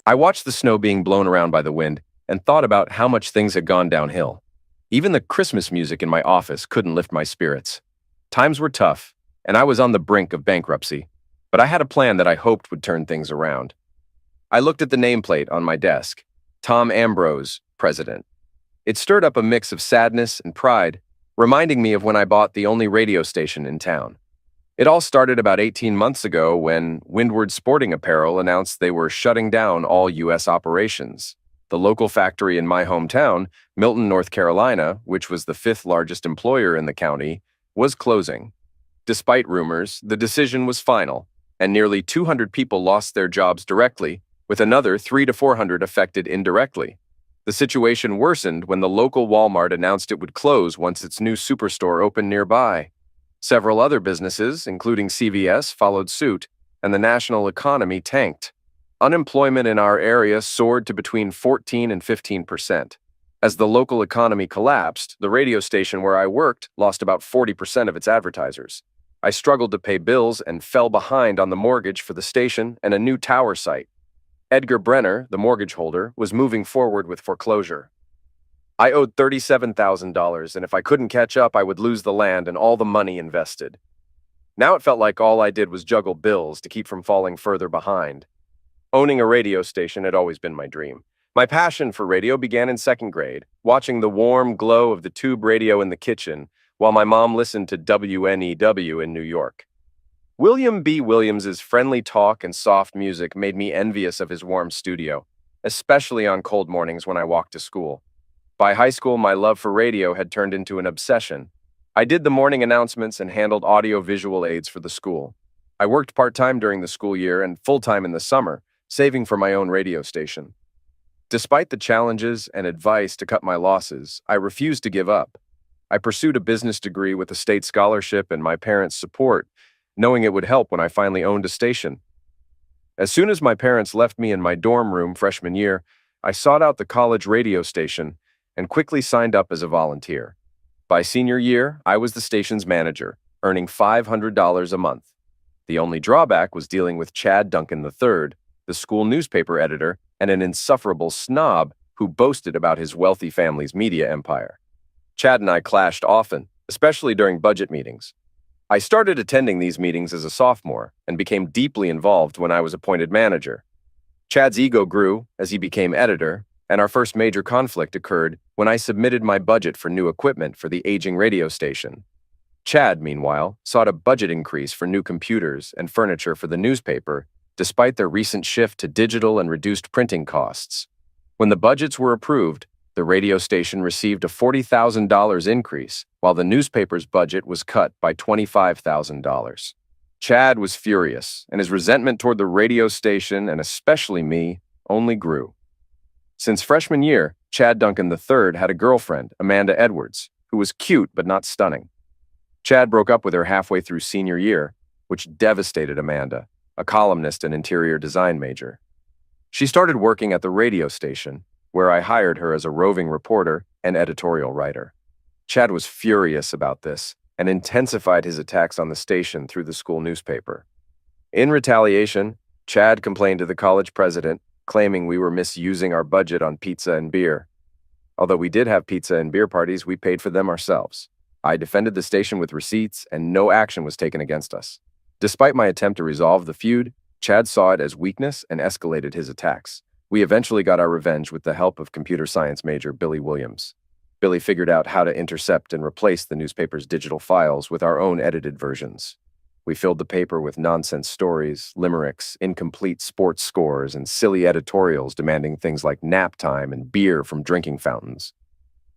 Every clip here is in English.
I watched the snow being blown around by the wind and thought about how much things had gone downhill. Even the Christmas music in my office couldn't lift my spirits. Times were tough, and I was on the brink of bankruptcy, but I had a plan that I hoped would turn things around. I looked at the nameplate on my desk, Tom Ambrose, President. It stirred up a mix of sadness and pride, reminding me of when I bought the only radio station in town. It all started about 18 months ago when Windward Sporting Apparel announced they were shutting down all U.S. operations. The local factory in my hometown, Milton, North Carolina, which was the fifth largest employer in the county, was closing. Despite rumors, the decision was final, and nearly 200 people lost their jobs directly, with another 300 to 400 affected indirectly. The situation worsened when the local Walmart announced it would close once its new superstore opened nearby. Several other businesses, including CVS, followed suit, and the national economy tanked. Unemployment in our area soared to between 14 and 15%. As the local economy collapsed, the radio station where I worked lost about 40% of its advertisers. I struggled to pay bills and fell behind on the mortgage for the station and a new tower site. Edgar Brenner, the mortgage holder, was moving forward with foreclosure. I owed $37,000, and if I couldn't catch up, I would lose the land and all the money invested. Now it felt like all I did was juggle bills to keep from falling further behind. Owning a radio station had always been my dream. My passion for radio began in second grade, watching the warm glow of the tube radio in the kitchen while my mom listened to WNEW in New York. William B. Williams's friendly talk and soft music made me envious of his warm studio, especially on cold mornings when I walked to school. By high school, my love for radio had turned into an obsession. I did the morning announcements and handled audio-visual aids for the school. I worked part-time during the school year and full-time in the summer, saving for my own radio station. Despite the challenges and advice to cut my losses, I refused to give up. I pursued a business degree with a state scholarship and my parents' support, knowing it would help when I finally owned a station. As soon as my parents left me in my dorm room freshman year, I sought out the college radio station and quickly signed up as a volunteer. By senior year, I was the station's manager, earning $500 a month. The only drawback was dealing with Chad Duncan III, the school newspaper editor, and an insufferable snob who boasted about his wealthy family's media empire. Chad and I clashed often, especially during budget meetings. I started attending these meetings as a sophomore and became deeply involved when I was appointed manager. Chad's ego grew as he became editor, and our first major conflict occurred when I submitted my budget for new equipment for the aging radio station. Chad, meanwhile, sought a budget increase for new computers and furniture for the newspaper, despite their recent shift to digital and reduced printing costs. When the budgets were approved, the radio station received a $40,000 increase, while the newspaper's budget was cut by $25,000. Chad was furious, and his resentment toward the radio station, and especially me, only grew. Since freshman year, Chad Duncan III had a girlfriend, Amanda Edwards, who was cute but not stunning. Chad broke up with her halfway through senior year, which devastated Amanda, a columnist and interior design major. She started working at the radio station, where I hired her as a roving reporter and editorial writer. Chad was furious about this and intensified his attacks on the station through the school newspaper. In retaliation, Chad complained to the college president, claiming we were misusing our budget on pizza and beer. Although we did have pizza and beer parties, we paid for them ourselves. I defended the station with receipts, and no action was taken against us. Despite my attempt to resolve the feud, Chad saw it as weakness and escalated his attacks. We eventually got our revenge with the help of computer science major Billy Williams. Billy figured out how to intercept and replace the newspaper's digital files with our own edited versions. We filled the paper with nonsense stories, limericks, incomplete sports scores, and silly editorials demanding things like nap time and beer from drinking fountains.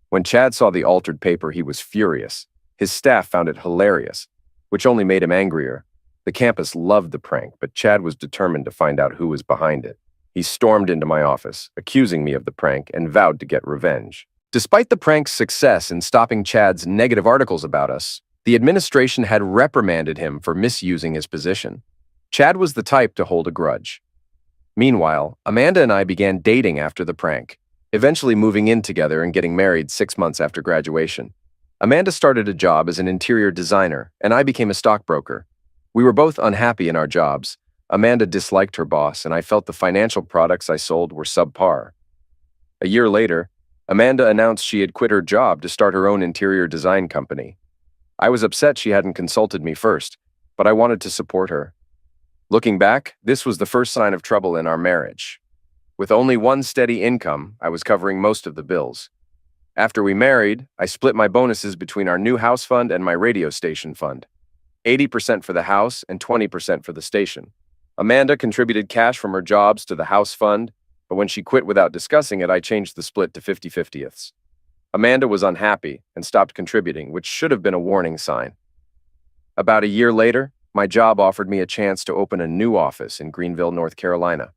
When Chad saw the altered paper, he was furious. His staff found it hilarious, which only made him angrier. The campus loved the prank, but Chad was determined to find out who was behind it. He stormed into my office, accusing me of the prank, and vowed to get revenge. Despite the prank's success in stopping Chad's negative articles about us, the administration had reprimanded him for misusing his position. Chad was the type to hold a grudge. Meanwhile, Amanda and I began dating after the prank, eventually moving in together and getting married 6 months after graduation. Amanda started a job as an interior designer, and I became a stockbroker. We were both unhappy in our jobs. Amanda disliked her boss, and I felt the financial products I sold were subpar. A year later, Amanda announced she had quit her job to start her own interior design company. I was upset she hadn't consulted me first, but I wanted to support her. Looking back, this was the first sign of trouble in our marriage. With only one steady income, I was covering most of the bills. After we married, I split my bonuses between our new house fund and my radio station fund. 80% for the house and 20% for the station. Amanda contributed cash from her jobs to the house fund, but when she quit without discussing it, I changed the split to 50-50ths. Amanda was unhappy and stopped contributing, which should have been a warning sign. About a year later, my job offered me a chance to open a new office in Greenville, North Carolina.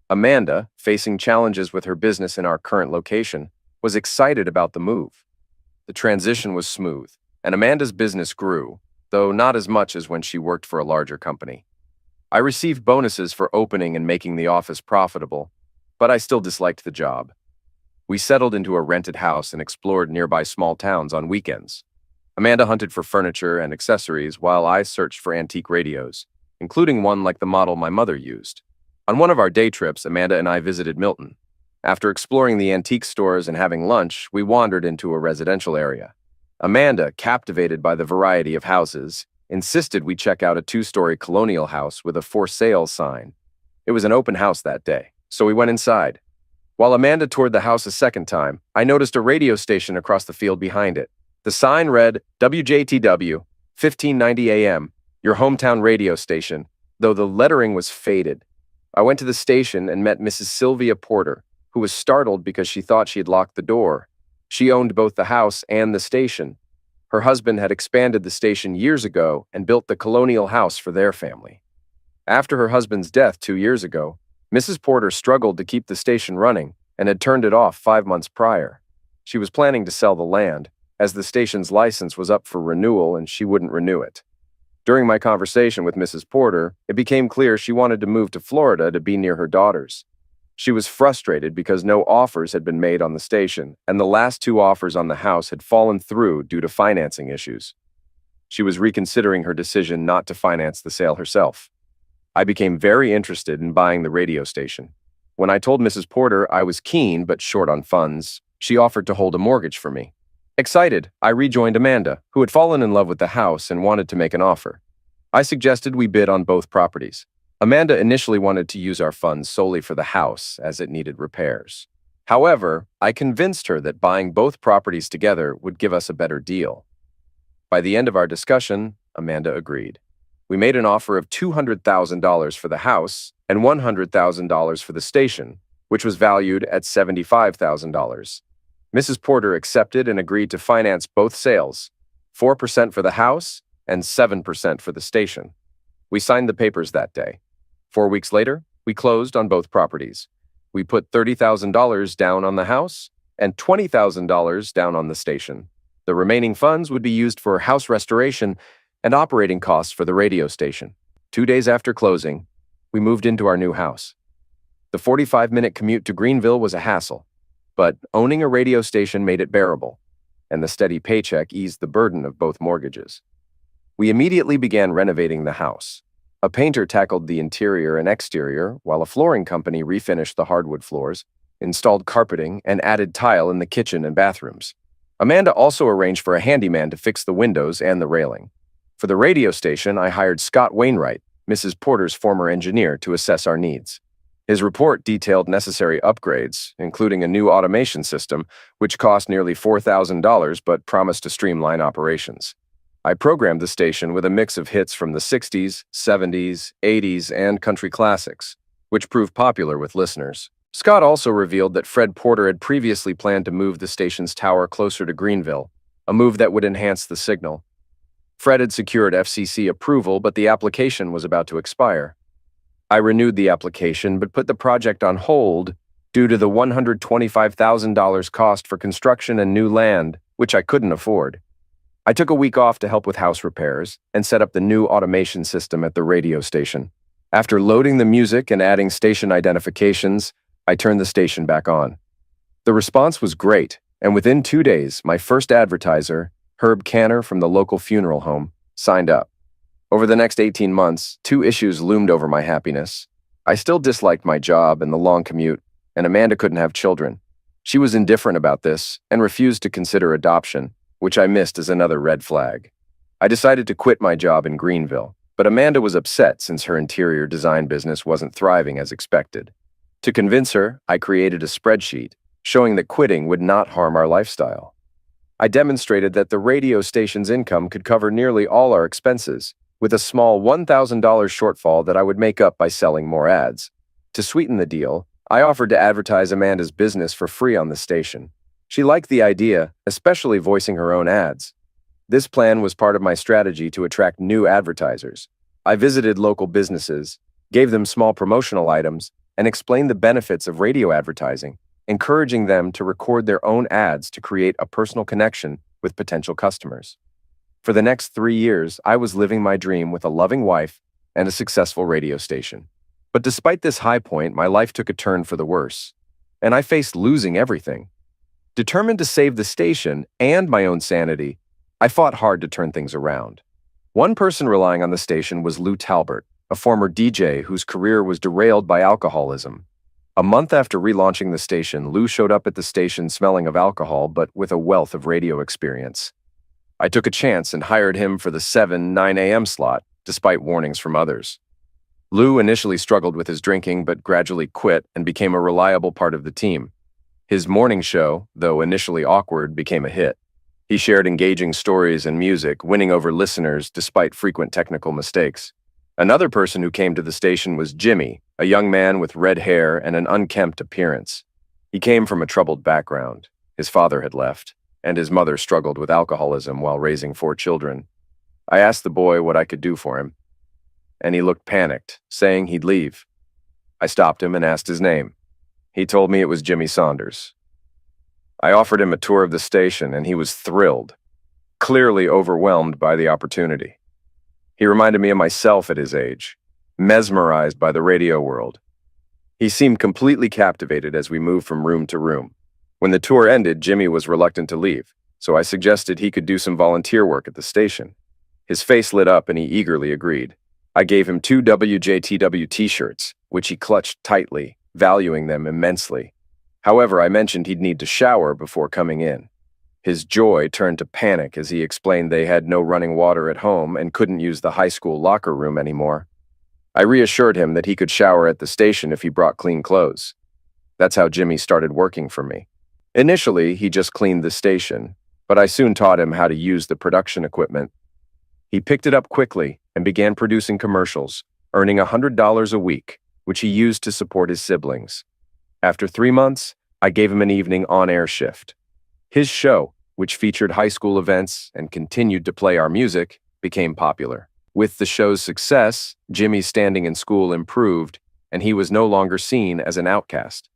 Amanda, facing challenges with her business in our current location, was excited about the move. The transition was smooth, and Amanda's business grew, though not as much as when she worked for a larger company. I received bonuses for opening and making the office profitable, but I still disliked the job. We settled into a rented house and explored nearby small towns on weekends. Amanda hunted for furniture and accessories while I searched for antique radios, including one like the model my mother used. On one of our day trips, Amanda and I visited Milton. After exploring the antique stores and having lunch, we wandered into a residential area. Amanda, captivated by the variety of houses, insisted we check out a 2-story colonial house with a for sale sign. It was an open house that day, so we went inside. While Amanda toured the house a second time, I noticed a radio station across the field behind it. The sign read, WJTW, 1590 AM, your hometown radio station, though the lettering was faded. I went to the station and met Mrs. Sylvia Porter, who was startled because she thought she had locked the door. She owned both the house and the station. Her husband had expanded the station years ago and built the colonial house for their family. After her husband's death 2 years ago, Mrs. Porter struggled to keep the station running and had turned it off 5 months prior. She was planning to sell the land, as the station's license was up for renewal and she wouldn't renew it. During my conversation with Mrs. Porter, it became clear she wanted to move to Florida to be near her daughters. She was frustrated because no offers had been made on the station, and the last 2 offers on the house had fallen through due to financing issues. She was reconsidering her decision not to finance the sale herself. I became very interested in buying the radio station. When I told Mrs. Porter I was keen but short on funds, she offered to hold a mortgage for me. Excited, I rejoined Amanda, who had fallen in love with the house and wanted to make an offer. I suggested we bid on both properties. Amanda initially wanted to use our funds solely for the house, as it needed repairs. However, I convinced her that buying both properties together would give us a better deal. By the end of our discussion, Amanda agreed. We made an offer of $200,000 for the house and $100,000 for the station, which was valued at $75,000. Mrs. Porter accepted and agreed to finance both sales, 4% for the house and 7% for the station. We signed the papers that day. 4 weeks later, we closed on both properties. We put $30,000 down on the house and $20,000 down on the station. The remaining funds would be used for house restoration and operating costs for the radio station. 2 days after closing, we moved into our new house. The 45-minute commute to Greenville was a hassle, but owning a radio station made it bearable, and the steady paycheck eased the burden of both mortgages. We immediately began renovating the house. A painter tackled the interior and exterior, while a flooring company refinished the hardwood floors, installed carpeting, and added tile in the kitchen and bathrooms. Amanda also arranged for a handyman to fix the windows and the railing. For the radio station, I hired Scott Wainwright, Mrs. Porter's former engineer, to assess our needs. His report detailed necessary upgrades, including a new automation system, which cost nearly $4,000 but promised to streamline operations. I programmed the station with a mix of hits from the 60s, 70s, 80s, and country classics, which proved popular with listeners. Scott also revealed that Fred Porter had previously planned to move the station's tower closer to Greenville, a move that would enhance the signal. Fred had secured FCC approval, but the application was about to expire. I renewed the application but put the project on hold due to the $125,000 cost for construction and new land, which I couldn't afford. I took a week off to help with house repairs and set up the new automation system at the radio station. After loading the music and adding station identifications, I turned the station back on. The response was great, and within 2 days, my first advertiser, Herb Canner from the local funeral home, signed up. Over the next 18 months, two issues loomed over my happiness. I still disliked my job and the long commute, and Amanda couldn't have children. She was indifferent about this and refused to consider adoption, which I missed as another red flag. I decided to quit my job in Greenville, but Amanda was upset since her interior design business wasn't thriving as expected. To convince her, I created a spreadsheet showing that quitting would not harm our lifestyle. I demonstrated that the radio station's income could cover nearly all our expenses, with a small $1,000 shortfall that I would make up by selling more ads. To sweeten the deal, I offered to advertise Amanda's business for free on the station. She liked the idea, especially voicing her own ads. This plan was part of my strategy to attract new advertisers. I visited local businesses, gave them small promotional items, and explained the benefits of radio advertising, encouraging them to record their own ads to create a personal connection with potential customers. For the next 3 years, I was living my dream with a loving wife and a successful radio station. But despite this high point, my life took a turn for the worse, and I faced losing everything. Determined to save the station and my own sanity, I fought hard to turn things around. One person relying on the station was Lou Talbert, a former DJ whose career was derailed by alcoholism. A month after relaunching the station, Lou showed up at the station smelling of alcohol but with a wealth of radio experience. I took a chance and hired him for the 7-9 a.m. slot, despite warnings from others. Lou initially struggled with his drinking but gradually quit and became a reliable part of the team. His morning show, though initially awkward, became a hit. He shared engaging stories and music, winning over listeners despite frequent technical mistakes. Another person who came to the station was Jimmy, a young man with red hair and an unkempt appearance. He came from a troubled background. His father had left, and his mother struggled with alcoholism while raising 4 children. I asked the boy what I could do for him, and he looked panicked, saying he'd leave. I stopped him and asked his name. He told me it was Jimmy Saunders. I offered him a tour of the station, and he was thrilled, clearly overwhelmed by the opportunity. He reminded me of myself at his age, mesmerized by the radio world. He seemed completely captivated as we moved from room to room. When the tour ended, Jimmy was reluctant to leave, so I suggested he could do some volunteer work at the station. His face lit up and he eagerly agreed. I gave him 2 WJTW t-shirts, which he clutched tightly, valuing them immensely. However, I mentioned he'd need to shower before coming in. His joy turned to panic as he explained they had no running water at home and couldn't use the high school locker room anymore. I reassured him that he could shower at the station if he brought clean clothes. That's how Jimmy started working for me. Initially, he just cleaned the station, but I soon taught him how to use the production equipment. He picked it up quickly and began producing commercials, earning $100 a week, which he used to support his siblings. After 3 months, I gave him an evening on-air shift. His show, which featured high school events and continued to play our music, became popular. With the show's success, Jimmy's standing in school improved, and he was no longer seen as an outcast.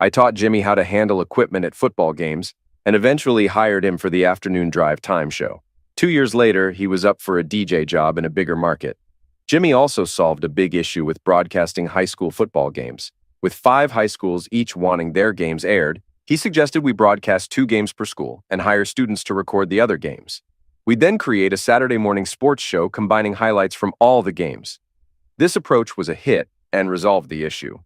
I taught Jimmy how to handle equipment at football games and eventually hired him for the afternoon drive time show. 2 years later, he was up for a DJ job in a bigger market. Jimmy also solved a big issue with broadcasting high school football games. With 5 high schools each wanting their games aired, he suggested we broadcast 2 games per school and hire students to record the other games. We'd then create a Saturday morning sports show combining highlights from all the games. This approach was a hit and resolved the issue.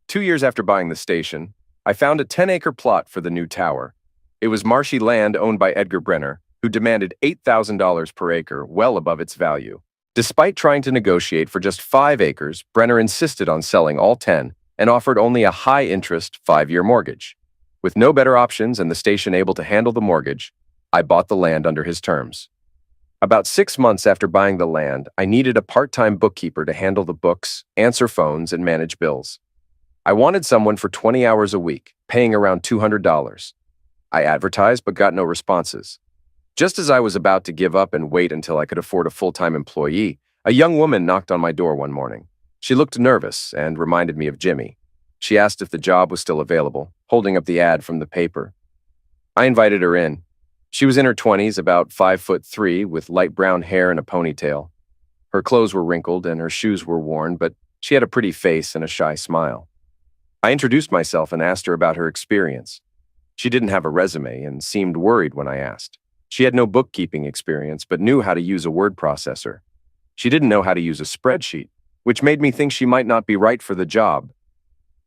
2 years after buying the station, I found a 10-acre plot for the new tower. It was marshy land owned by Edgar Brenner, who demanded $8,000 per acre, well above its value. Despite trying to negotiate for just 5 acres, Brenner insisted on selling all 10 and offered only a high-interest 5-year mortgage. With no better options and the station able to handle the mortgage, I bought the land under his terms. About 6 months after buying the land, I needed a part-time bookkeeper to handle the books, answer phones, and manage bills. I wanted someone for 20 hours a week, paying around $200. I advertised but got no responses. Just as I was about to give up and wait until I could afford a full-time employee, a young woman knocked on my door one morning. She looked nervous and reminded me of Jimmy. She asked if the job was still available, holding up the ad from the paper. I invited her in. She was in her 20s, about 5'3", with light brown hair and a ponytail. Her clothes were wrinkled and her shoes were worn, but she had a pretty face and a shy smile. I introduced myself and asked her about her experience. She didn't have a resume and seemed worried when I asked. She had no bookkeeping experience, but knew how to use a word processor. She didn't know how to use a spreadsheet, which made me think she might not be right for the job.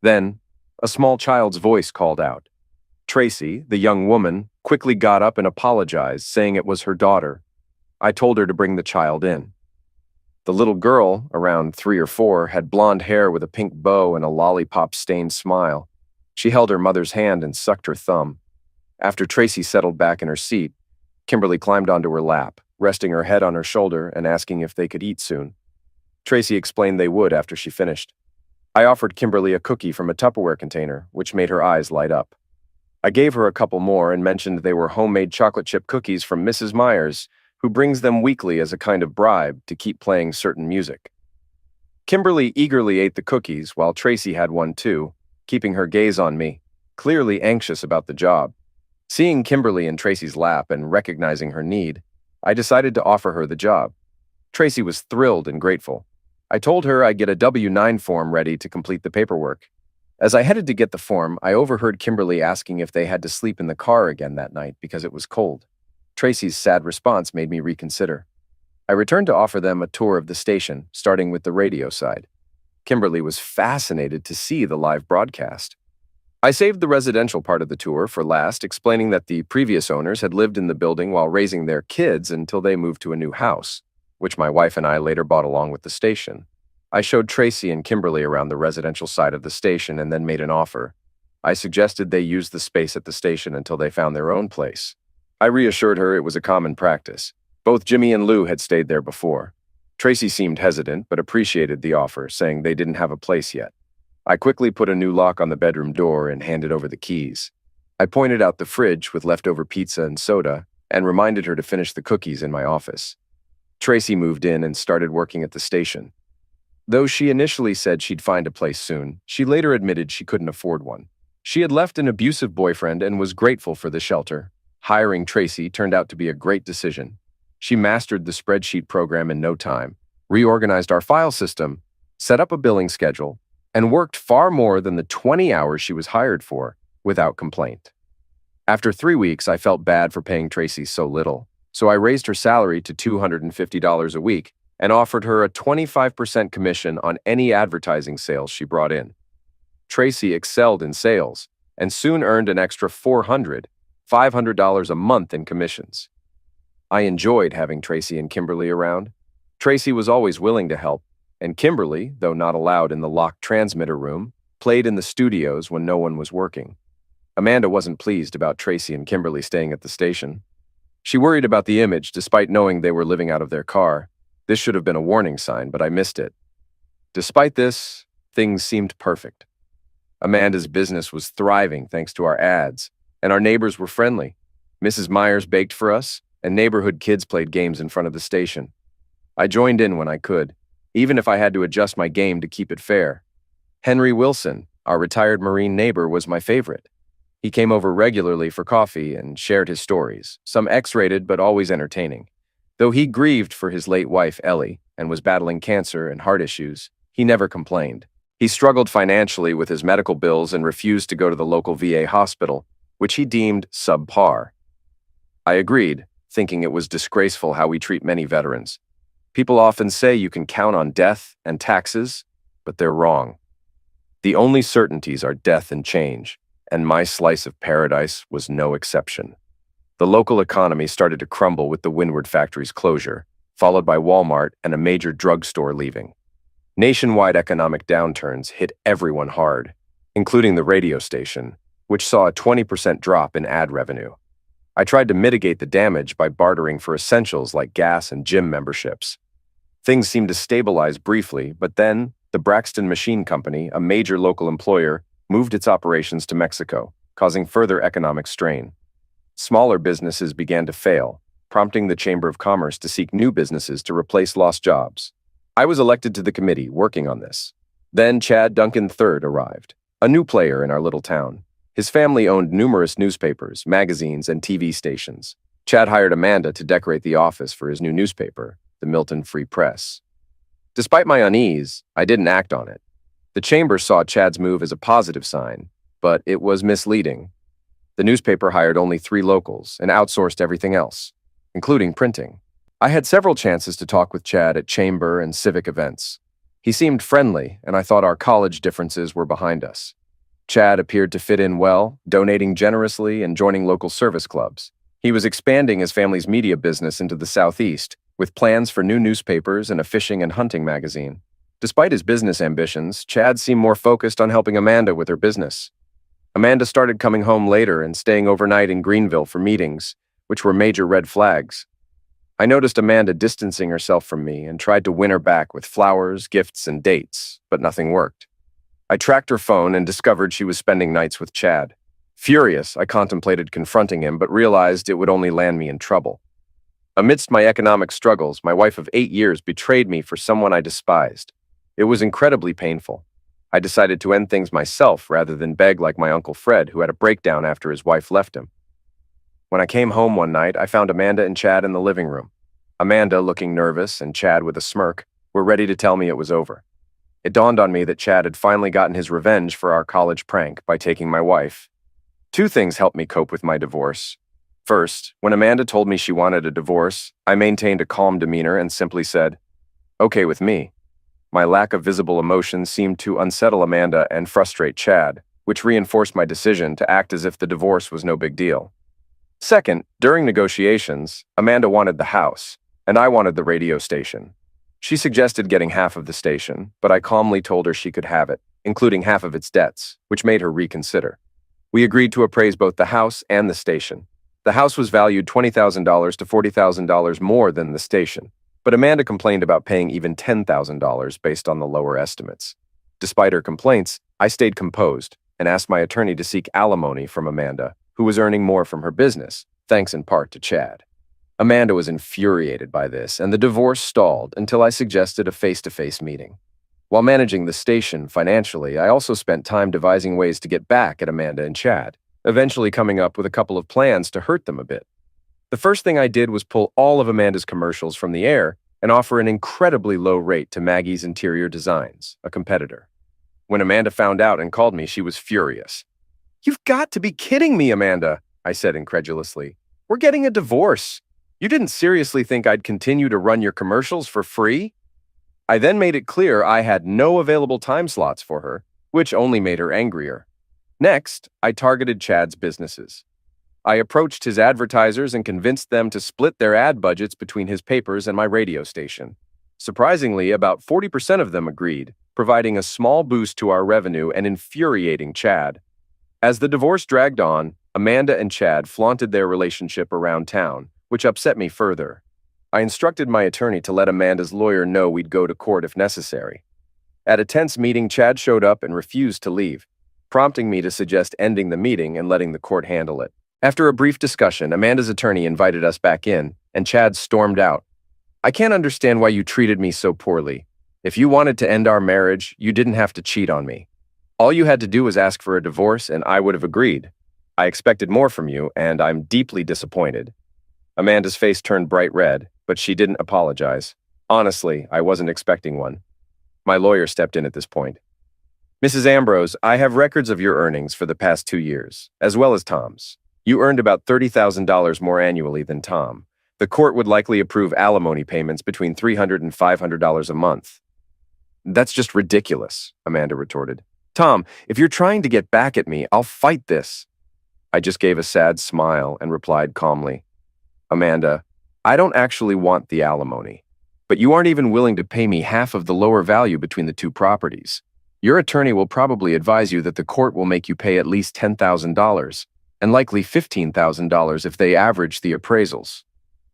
Then, a small child's voice called out. Tracy, the young woman, quickly got up and apologized, saying it was her daughter. I told her to bring the child in. The little girl, around 3 or 4, had blonde hair with a pink bow and a lollipop-stained smile. She held her mother's hand and sucked her thumb. After Tracy settled back in her seat, Kimberly climbed onto her lap, resting her head on her shoulder and asking if they could eat soon. Tracy explained they would after she finished. I offered Kimberly a cookie from a Tupperware container, which made her eyes light up. I gave her a couple more and mentioned they were homemade chocolate chip cookies from Mrs. Myers, who brings them weekly as a kind of bribe to keep playing certain music. Kimberly eagerly ate the cookies while Tracy had one too, keeping her gaze on me, clearly anxious about the job. Seeing Kimberly in Tracy's lap and recognizing her need, I decided to offer her the job. Tracy was thrilled and grateful. I told her I'd get a W-9 form ready to complete the paperwork. As I headed to get the form, I overheard Kimberly asking if they had to sleep in the car again that night because it was cold. Tracy's sad response made me reconsider. I returned to offer them a tour of the station, starting with the radio side. Kimberly was fascinated to see the live broadcast. I saved the residential part of the tour for last, explaining that the previous owners had lived in the building while raising their kids until they moved to a new house, which my wife and I later bought along with the station. I showed Tracy and Kimberly around the residential side of the station and then made an offer. I suggested they use the space at the station until they found their own place. I reassured her it was a common practice. Both Jimmy and Lou had stayed there before. Tracy seemed hesitant but appreciated the offer, saying they didn't have a place yet. I quickly put a new lock on the bedroom door and handed over the keys. I pointed out the fridge with leftover pizza and soda and reminded her to finish the cookies in my office. Tracy moved in and started working at the station. Though she initially said she'd find a place soon, she later admitted she couldn't afford one. She had left an abusive boyfriend and was grateful for the shelter. Hiring Tracy turned out to be a great decision. She mastered the spreadsheet program in no time, reorganized our file system, set up a billing schedule, and worked far more than the 20 hours she was hired for, without complaint. After 3 weeks, I felt bad for paying Tracy so little, so I raised her salary to $250 a week and offered her a 25% commission on any advertising sales she brought in. Tracy excelled in sales and soon earned an extra $500 a month in commissions. I enjoyed having Tracy and Kimberly around. Tracy was always willing to help, and Kimberly, though not allowed in the locked transmitter room, played in the studios when no one was working. Amanda wasn't pleased about Tracy and Kimberly staying at the station. She worried about the image despite knowing they were living out of their car. This should have been a warning sign, but I missed it. Despite this, things seemed perfect. Amanda's business was thriving thanks to our ads, and our neighbors were friendly. Mrs. Myers baked for us, and neighborhood kids played games in front of the station. I joined in when I could, even if I had to adjust my game to keep it fair. Henry Wilson, our retired Marine neighbor, was my favorite. He came over regularly for coffee and shared his stories, some X-rated but always entertaining. Though he grieved for his late wife, Ellie, and was battling cancer and heart issues, he never complained. He struggled financially with his medical bills and refused to go to the local VA hospital, which he deemed subpar. I agreed, thinking it was disgraceful how we treat many veterans. People often say you can count on death and taxes, but they're wrong. The only certainties are death and change, and my slice of paradise was no exception. The local economy started to crumble with the Windward factory's closure, followed by Walmart and a major drugstore leaving. Nationwide economic downturns hit everyone hard, including the radio station, which saw a 20% drop in ad revenue. I tried to mitigate the damage by bartering for essentials like gas and gym memberships. Things seemed to stabilize briefly, but then the Braxton Machine Company, a major local employer, moved its operations to Mexico, causing further economic strain. Smaller businesses began to fail, prompting the Chamber of Commerce to seek new businesses to replace lost jobs. I was elected to the committee working on this. Then Chad Duncan III arrived, a new player in our little town. His family owned numerous newspapers, magazines, and TV stations. Chad hired Amanda to decorate the office for his new newspaper, the Milton Free Press. Despite my unease, I didn't act on it. The chamber saw Chad's move as a positive sign, but it was misleading. The newspaper hired only 3 locals and outsourced everything else, including printing. I had several chances to talk with Chad at chamber and civic events. He seemed friendly, and I thought our college differences were behind us. Chad appeared to fit in well, donating generously and joining local service clubs. He was expanding his family's media business into the Southeast, with plans for new newspapers and a fishing and hunting magazine. Despite his business ambitions, Chad seemed more focused on helping Amanda with her business. Amanda started coming home later and staying overnight in Greenville for meetings, which were major red flags. I noticed Amanda distancing herself from me and tried to win her back with flowers, gifts, and dates, but nothing worked. I tracked her phone and discovered she was spending nights with Chad. Furious, I contemplated confronting him, but realized it would only land me in trouble. Amidst my economic struggles, my wife of 8 years betrayed me for someone I despised. It was incredibly painful. I decided to end things myself rather than beg like my Uncle Fred, who had a breakdown after his wife left him. When I came home one night, I found Amanda and Chad in the living room. Amanda, looking nervous, and Chad with a smirk, were ready to tell me it was over. It dawned on me that Chad had finally gotten his revenge for our college prank by taking my wife. Two things helped me cope with my divorce. First, when Amanda told me she wanted a divorce, I maintained a calm demeanor and simply said, "Okay with me." My lack of visible emotion seemed to unsettle Amanda and frustrate Chad, which reinforced my decision to act as if the divorce was no big deal. Second, during negotiations, Amanda wanted the house, and I wanted the radio station. She suggested getting half of the station, but I calmly told her she could have it, including half of its debts, which made her reconsider. We agreed to appraise both the house and the station. The house was valued $20,000 to $40,000 more than the station, but Amanda complained about paying even $10,000 based on the lower estimates. Despite her complaints, I stayed composed and asked my attorney to seek alimony from Amanda, who was earning more from her business, thanks in part to Chad. Amanda was infuriated by this, and the divorce stalled until I suggested a face-to-face meeting. While managing the station financially, I also spent time devising ways to get back at Amanda and Chad, eventually coming up with a couple of plans to hurt them a bit. The first thing I did was pull all of Amanda's commercials from the air and offer an incredibly low rate to Maggie's Interior Designs, a competitor. When Amanda found out and called me, she was furious. "You've got to be kidding me, Amanda," I said incredulously. "We're getting a divorce. You didn't seriously think I'd continue to run your commercials for free?" I then made it clear I had no available time slots for her, which only made her angrier. Next, I targeted Chad's businesses. I approached his advertisers and convinced them to split their ad budgets between his papers and my radio station. Surprisingly, about 40% of them agreed, providing a small boost to our revenue and infuriating Chad. As the divorce dragged on, Amanda and Chad flaunted their relationship around town, which upset me further. I instructed my attorney to let Amanda's lawyer know we'd go to court if necessary. At a tense meeting, Chad showed up and refused to leave, prompting me to suggest ending the meeting and letting the court handle it. After a brief discussion, Amanda's attorney invited us back in, and Chad stormed out. "I can't understand why you treated me so poorly. If you wanted to end our marriage, you didn't have to cheat on me. All you had to do was ask for a divorce, and I would have agreed. I expected more from you, and I'm deeply disappointed." Amanda's face turned bright red, but she didn't apologize. Honestly, I wasn't expecting one. My lawyer stepped in at this point. "Mrs. Ambrose, I have records of your earnings for the past 2 years, as well as Tom's. You earned about $30,000 more annually than Tom. The court would likely approve alimony payments between $300 and $500 a month." "That's just ridiculous," Amanda retorted. "Tom, if you're trying to get back at me, I'll fight this." I just gave a sad smile and replied calmly, "Amanda, I don't actually want the alimony, but you aren't even willing to pay me half of the lower value between the two properties. Your attorney will probably advise you that the court will make you pay at least $10,000, and likely $15,000 if they average the appraisals.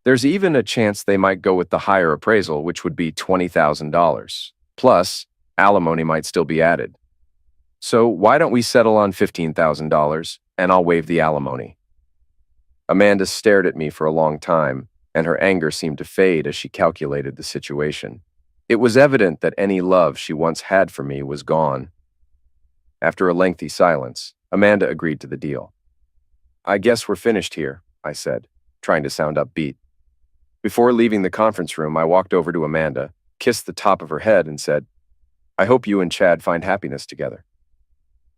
There's even a chance they might go with the higher appraisal, which would be $20,000. Plus, alimony might still be added. So why don't we settle on $15,000, and I'll waive the alimony?" Amanda stared at me for a long time, and her anger seemed to fade as she calculated the situation. It was evident that any love she once had for me was gone. After a lengthy silence, Amanda agreed to the deal. "I guess we're finished here," I said, trying to sound upbeat. Before leaving the conference room, I walked over to Amanda, kissed the top of her head, and said, "I hope you and Chad find happiness together."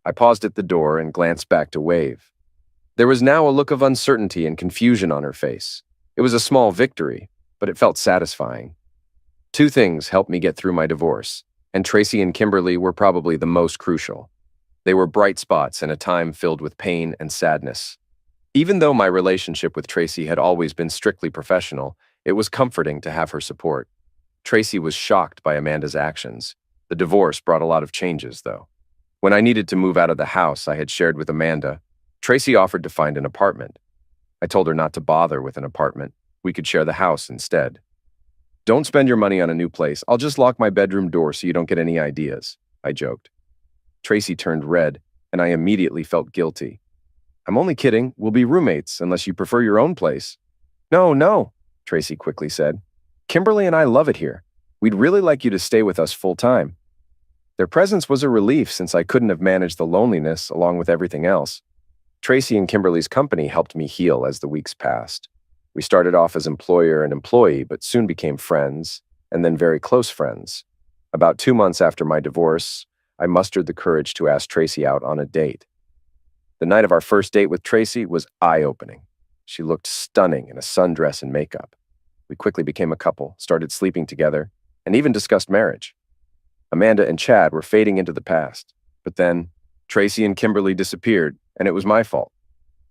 I paused at the door and glanced back to wave. There was now a look of uncertainty and confusion on her face. It was a small victory, but it felt satisfying. Two things helped me get through my divorce, and Tracy and Kimberly were probably the most crucial. They were bright spots in a time filled with pain and sadness. Even though my relationship with Tracy had always been strictly professional, it was comforting to have her support. Tracy was shocked by Amanda's actions. The divorce brought a lot of changes, though. When I needed to move out of the house I had shared with Amanda, Tracy offered to find an apartment. I told her not to bother with an apartment. We could share the house instead. "Don't spend your money on a new place. I'll just lock my bedroom door so you don't get any ideas," I joked. Tracy turned red, and I immediately felt guilty. "I'm only kidding. We'll be roommates unless you prefer your own place." No, Tracy quickly said. "Kimberly and I love it here. We'd really like you to stay with us full time." Their presence was a relief since I couldn't have managed the loneliness along with everything else. Tracy and Kimberly's company helped me heal as the weeks passed. We started off as employer and employee, but soon became friends, and then very close friends. About 2 months after my divorce, I mustered the courage to ask Tracy out on a date. The night of our first date with Tracy was eye-opening. She looked stunning in a sundress and makeup. We quickly became a couple, started sleeping together, and even discussed marriage. Amanda and Chad were fading into the past, but then Tracy and Kimberly disappeared, and it was my fault.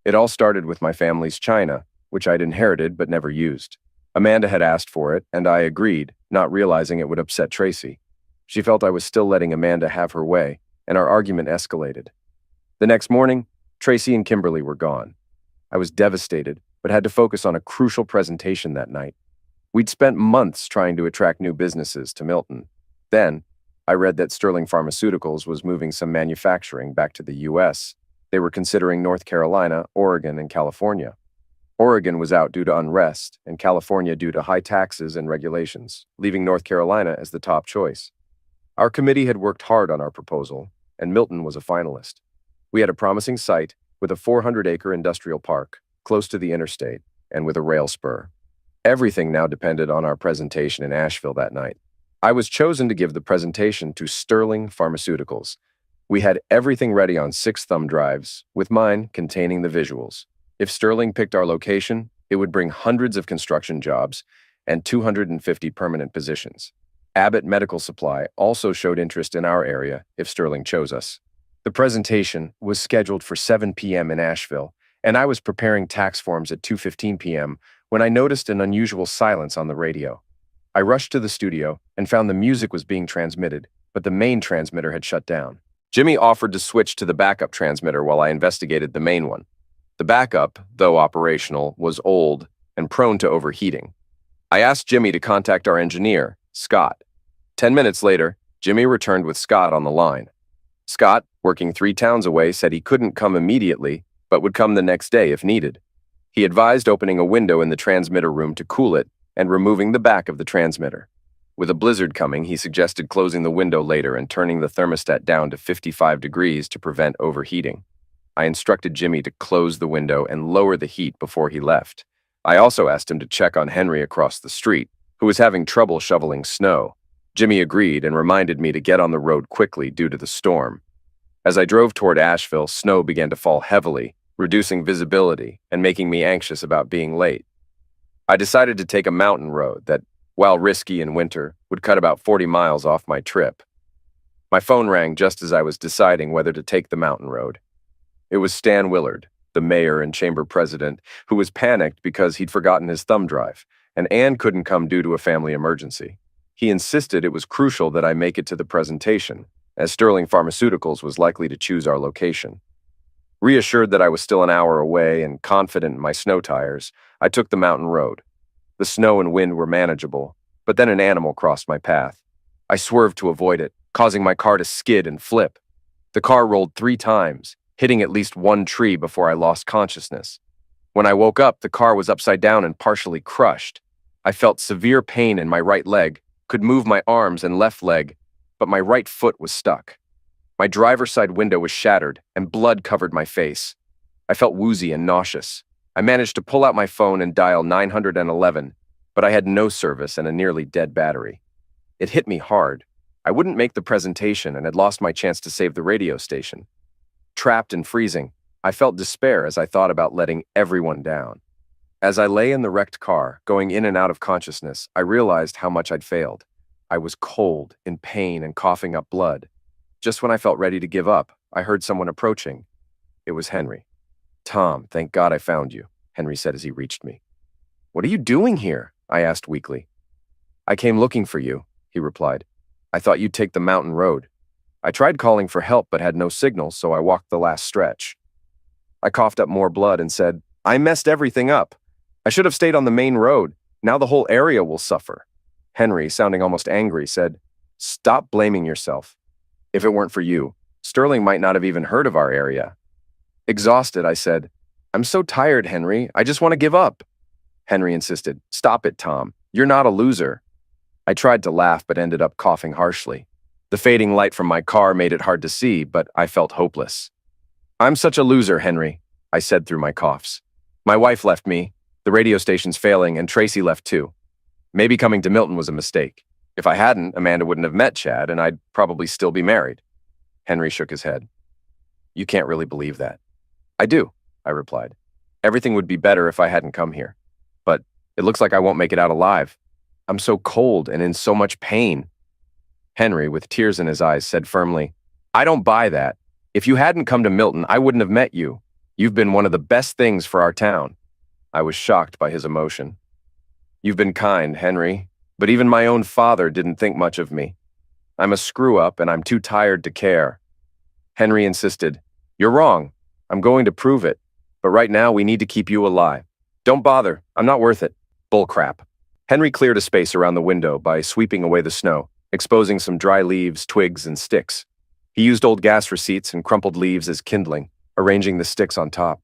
It all started with my family's china, which I'd inherited but never used. Amanda had asked for it, and I agreed, not realizing it would upset Tracy. She felt I was still letting Amanda have her way, and our argument escalated. The next morning, Tracy and Kimberly were gone. I was devastated, but had to focus on a crucial presentation that night. We'd spent months trying to attract new businesses to Milton. Then, I read that Sterling Pharmaceuticals was moving some manufacturing back to the U.S. They were considering North Carolina, Oregon, and California. Oregon was out due to unrest, and California due to high taxes and regulations, leaving North Carolina as the top choice. Our committee had worked hard on our proposal, and Milton was a finalist. We had a promising site with a 400-acre industrial park, close to the interstate, and with a rail spur. Everything now depended on our presentation in Asheville that night. I was chosen to give the presentation to Sterling Pharmaceuticals. We had everything ready on 6 thumb drives, with mine containing the visuals. If Sterling picked our location, it would bring hundreds of construction jobs and 250 permanent positions. Abbott Medical Supply also showed interest in our area if Sterling chose us. The presentation was scheduled for 7 p.m. in Asheville, and I was preparing tax forms at 2:15 p.m. when I noticed an unusual silence on the radio. I rushed to the studio and found the music was being transmitted, but the main transmitter had shut down. Jimmy offered to switch to the backup transmitter while I investigated the main one. The backup, though operational, was old and prone to overheating. I asked Jimmy to contact our engineer, Scott. 10 minutes later, Jimmy returned with Scott on the line. Scott, working 3 towns away, said he couldn't come immediately, but would come the next day if needed. He advised opening a window in the transmitter room to cool it and removing the back of the transmitter. With a blizzard coming, he suggested closing the window later and turning the thermostat down to 55 degrees to prevent overheating. I instructed Jimmy to close the window and lower the heat before he left. I also asked him to check on Henry across the street, who was having trouble shoveling snow. Jimmy agreed and reminded me to get on the road quickly due to the storm. As I drove toward Asheville, snow began to fall heavily, reducing visibility and making me anxious about being late. I decided to take a mountain road that, while risky in winter, would cut about 40 miles off my trip. My phone rang just as I was deciding whether to take the mountain road. It was Stan Willard, the mayor and chamber president, who was panicked because he'd forgotten his thumb drive, and Anne couldn't come due to a family emergency. He insisted it was crucial that I make it to the presentation, as Sterling Pharmaceuticals was likely to choose our location. Reassured that I was still an hour away and confident in my snow tires, I took the mountain road. The snow and wind were manageable, but then an animal crossed my path. I swerved to avoid it, causing my car to skid and flip. The car rolled 3 times, hitting at least one tree before I lost consciousness. When I woke up, the car was upside down and partially crushed. I felt severe pain in my right leg, could move my arms and left leg, but my right foot was stuck. My driver's side window was shattered, and blood covered my face. I felt woozy and nauseous. I managed to pull out my phone and dial 911, but I had no service and a nearly dead battery. It hit me hard. I wouldn't make the presentation and had lost my chance to save the radio station. Trapped and freezing, I felt despair as I thought about letting everyone down. As I lay in the wrecked car, going in and out of consciousness, I realized how much I'd failed. I was cold, in pain, and coughing up blood. Just when I felt ready to give up, I heard someone approaching. It was Henry. "Tom, thank God I found you," Henry said as he reached me. "What are you doing here?" I asked weakly. "I came looking for you," he replied. "I thought you'd take the mountain road. I tried calling for help but had no signal, so I walked the last stretch." I coughed up more blood and said, "I messed everything up. I should have stayed on the main road. Now the whole area will suffer." Henry, sounding almost angry, said, "Stop blaming yourself. If it weren't for you, Sterling might not have even heard of our area." Exhausted, I said, "I'm so tired, Henry. I just want to give up." Henry insisted, "Stop it, Tom. You're not a loser." I tried to laugh but ended up coughing harshly. The fading light from my car made it hard to see, but I felt hopeless. "I'm such a loser, Henry," I said through my coughs. "My wife left me, the radio station's failing, and Tracy left too. Maybe coming to Milton was a mistake. If I hadn't, Amanda wouldn't have met Chad, and I'd probably still be married." Henry shook his head. "You can't really believe that." "I do," I replied. "Everything would be better if I hadn't come here. But it looks like I won't make it out alive. I'm so cold and in so much pain." Henry, with tears in his eyes, said firmly, "I don't buy that. If you hadn't come to Milton, I wouldn't have met you. You've been one of the best things for our town." I was shocked by his emotion. "You've been kind, Henry, but even my own father didn't think much of me. I'm a screw-up and I'm too tired to care." Henry insisted, "You're wrong. I'm going to prove it. But right now we need to keep you alive. Don't bother. I'm not worth it." Bullcrap. Henry cleared a space around the window by sweeping away the snow, exposing some dry leaves, twigs, and sticks. He used old gas receipts and crumpled leaves as kindling, arranging the sticks on top.